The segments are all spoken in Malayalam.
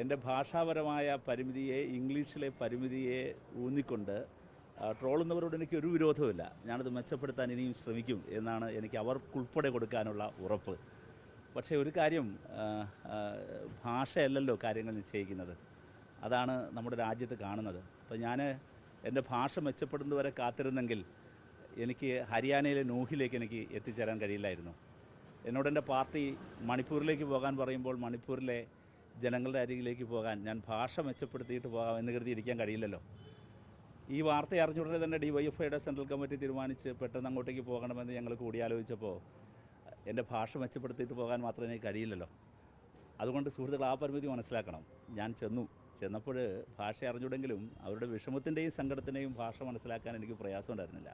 എൻ്റെ ഭാഷാപരമായ പരിമിതിയെ, ഇംഗ്ലീഷിലെ പരിമിതിയെ ഊന്നിക്കൊണ്ട് ട്രോളുന്നവരോട് എനിക്ക് ഒരു വിരോധവുമില്ല. ഞാനത് മെച്ചപ്പെടുത്താൻ ഇനിയും ശ്രമിക്കും എന്നാണ് എനിക്ക് അവർക്കുൾപ്പെടെ കൊടുക്കാനുള്ള ഉറപ്പ്. പക്ഷേ ഒരു കാര്യം, ഭാഷയല്ലല്ലോ കാര്യങ്ങൾ നിശ്ചയിക്കുന്നത്. അതാണ് നമ്മുടെ രാജ്യത്ത് കാണുന്നത്. അപ്പോൾ ഞാൻ എൻ്റെ ഭാഷ മെച്ചപ്പെടുന്നതുവരെ കാത്തിരുന്നെങ്കിൽ എനിക്ക് ഹരിയാനയിലെ നൂഹിലേക്ക് എനിക്ക് എത്തിച്ചേരാൻ കഴിയില്ലായിരുന്നു. എന്നോട് എൻ്റെ പാർട്ടി മണിപ്പൂരിലേക്ക് പോകാൻ പറയുമ്പോൾ മണിപ്പൂരിലെ ജനങ്ങളുടെ അരികിലേക്ക് പോകാൻ ഞാൻ ഭാഷ മെച്ചപ്പെടുത്തിയിട്ട് പോകാം എന്ന് കരുതി ഇരിക്കാൻ കഴിയില്ലല്ലോ. ഈ വാർത്ത അറിഞ്ഞുടനെ തന്നെ DYFIയുടെ സെൻട്രൽ കമ്മിറ്റി തീരുമാനിച്ച് പെട്ടെന്ന് അങ്ങോട്ടേക്ക് പോകണമെന്ന് ഞങ്ങൾ കൂടിയാലോചിച്ചപ്പോൾ എൻ്റെ ഭാഷ മെച്ചപ്പെടുത്തിയിട്ട് പോകാൻ മാത്രമേ എനിക്ക് കഴിയില്ലല്ലോ. അതുകൊണ്ട് സുഹൃത്തുക്കൾ, ആ പരിമിതി മനസ്സിലാക്കണം. ഞാൻ ചെന്നപ്പോൾ ഭാഷ അറിഞ്ഞുടെങ്കിലും അവരുടെ വിഷമത്തിൻ്റെയും സങ്കടത്തിൻ്റെയും ഭാഷ മനസ്സിലാക്കാൻ എനിക്ക് പ്രയാസം ഉണ്ടായിരുന്നില്ല.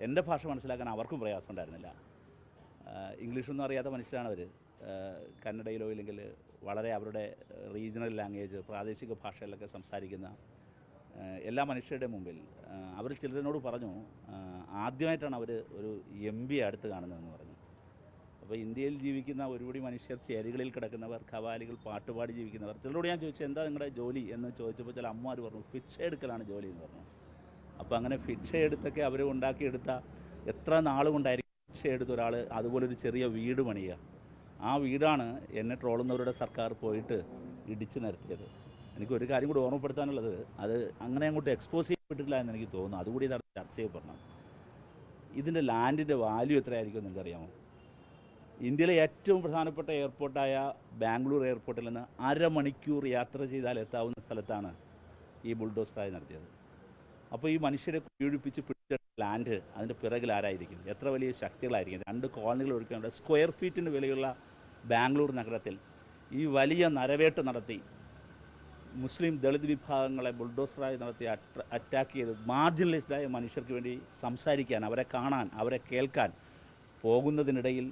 എൻ്റെ ഭാഷ മനസ്സിലാക്കാൻ അവർക്കും പ്രയാസം ഉണ്ടായിരുന്നില്ല. ഇംഗ്ലീഷൊന്നും അറിയാത്ത മനുഷ്യരാണ് അവർ. കന്നഡയിലോ ഇല്ലെങ്കിൽ വളരെ അവരുടെ റീജിയണൽ ലാംഗ്വേജ്, പ്രാദേശിക ഭാഷകളിലൊക്കെ സംസാരിക്കുന്ന എല്ലാ മനുഷ്യരുടെ മുമ്പിൽ അവർ ചിലരോട് പറഞ്ഞു, ആദ്യമായിട്ടാണ് അവർ ഒരു MP അടുത്ത് കാണുന്നതെന്ന് പറഞ്ഞു. അപ്പോൾ ഇന്ത്യയിൽ ജീവിക്കുന്ന ഒരുപടി മനുഷ്യർ, ചേരികളിൽ കിടക്കുന്നവർ, ഖവാലികൾ, പാട്ടുപാടി ജീവിക്കുന്നവർ. ചിലരോട് ഞാൻ ചോദിച്ചു, എന്താ നിങ്ങളുടെ ജോലി എന്ന് ചോദിച്ചപ്പോൾ ചില അമ്മമാർ പറഞ്ഞു, ഭിക്ഷ എടുക്കലാണ് ജോലി എന്ന് പറഞ്ഞു. അപ്പോൾ അങ്ങനെ ഭിക്ഷ എടുത്തൊക്കെ അവർ ഉണ്ടാക്കിയെടുത്ത, എത്ര നാളുകൊണ്ടായിരിക്കും ഭിക്ഷ എടുത്ത ഒരാൾ അതുപോലൊരു ചെറിയ വീട് പണിയുക. ആ വീടാണ് എന്നെ ട്രോളുന്നവരുടെ സർക്കാർ പോയിട്ട് ഇടിച്ചു നിരത്തിയത്. എനിക്കൊരു കാര്യം കൂടി ഓർമ്മപ്പെടുത്താനുള്ളത്, അത് അങ്ങനെ അങ്ങോട്ട് എക്സ്പോസ് ചെയ്യപ്പെട്ടിട്ടില്ല എന്ന് എനിക്ക് തോന്നുന്നു. അതുകൂടി ഇതാണ് ചർച്ച ചെയ്യപ്പെടണം. ഇതിൻ്റെ ലാൻഡിൻ്റെ വാല്യൂ എത്രയായിരിക്കും നിങ്ങൾക്കറിയാമോ? ഇന്ത്യയിലെ ഏറ്റവും പ്രധാനപ്പെട്ട എയർപോർട്ടായ ബാംഗ്ലൂർ എയർപോർട്ടിൽ നിന്ന് 1/2 മണിക്കൂർ യാത്ര ചെയ്താൽ എത്താവുന്ന സ്ഥലത്താണ് ഈ ബുൾഡോസറായി നടത്തിയത്. അപ്പോൾ ഈ മനുഷ്യരെ കുഴിപ്പിച്ച് പിടിച്ച ലാൻഡ്, അതിൻ്റെ പിറകിൽ ആരായിരിക്കും? എത്ര വലിയ ശക്തികളായിരിക്കും? 2 കോളനികൾ ഒഴിക്കാനുള്ള സ്ക്വയർ ഫീറ്റിന് വിലയുള്ള ബാംഗ്ലൂർ നഗരത്തിൽ ഈ വലിയ നരവേട്ട് നടത്തി മുസ്ലിം ദളിത് വിഭാഗങ്ങളെ ബുൾഡോസറായി നടത്തി അറ്റാക്ക് ചെയ്ത് മാർജിനലൈസ്ഡായ മനുഷ്യർക്ക് വേണ്ടി സംസാരിക്കാൻ, അവരെ കാണാൻ, അവരെ കേൾക്കാൻ പോകുന്നതിനിടയിൽ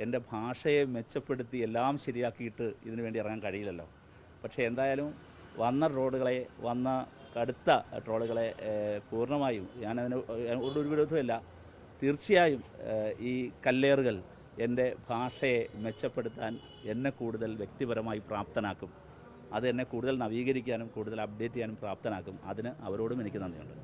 എൻ്റെ ഭാഷയെ മെച്ചപ്പെടുത്തി എല്ലാം ശരിയാക്കിയിട്ട് ഇതിനു വേണ്ടി ഇറങ്ങാൻ കഴിയില്ലല്ലോ. പക്ഷേ എന്തായാലും വന്ന കടുത്ത ട്രോളുകളെ പൂർണ്ണമായും ഞാനതിന് ഒരു വിരോധമില്ല. തീർച്ചയായും ഈ കല്ലേറുകൾ എൻ്റെ ഭാഷയെ മെച്ചപ്പെടുത്താൻ എന്നെ കൂടുതൽ വ്യക്തിപരമായി പ്രാപ്തനാക്കും. അത് എന്നെ കൂടുതൽ നവീകരിക്കാനും കൂടുതൽ അപ്ഡേറ്റ് ചെയ്യാനും പ്രാപ്തനാക്കും. അതിന് അവരോടും എനിക്ക് നന്ദിയുണ്ട്.